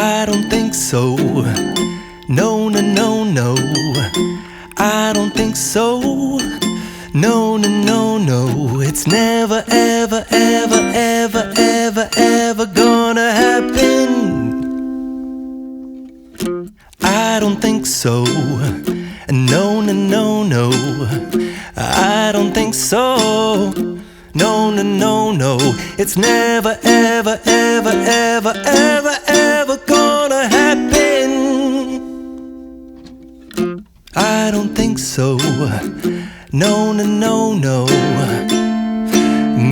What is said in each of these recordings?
I don't think so. No, no, no, no. I don't think so. No, no, no, no. It's never, ever, ever, ever, ever, ever gonna happen. I don't think so. No, no, no, no. I don't think so. No, no, no, no. It's never, ever, ever, ever, ever, ever gonna happen. I don't think so. No, no, no, no.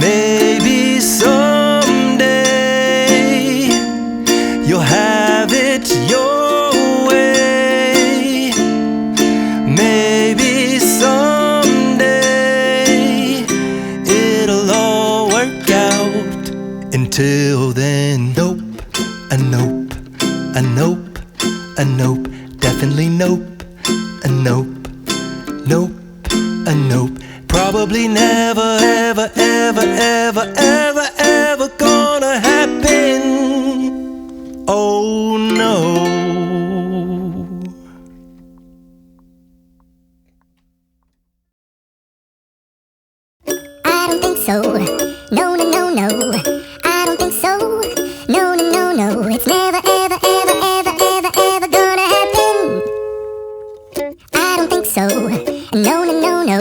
Maybe someday you'll have it your way. Maybe someday it'll all work out. Until then, nope, a nope, a nope, a nope, definitely nope, a nope, nope, a nope. Probably never, ever, ever, ever, ever, ever gonna happen. Oh no. I don't think so. No, no, no, no. I don't think so. No, no, no, no. It's never, ever, ever, ever, ever, ever gonna happen. I don't think so. No, no, no, no.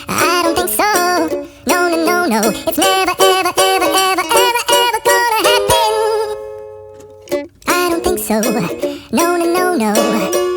I don't think so. No, no, no, no. It's never, ever, ever, ever, ever, ever gonna happen. I don't think so. No, no, no, no.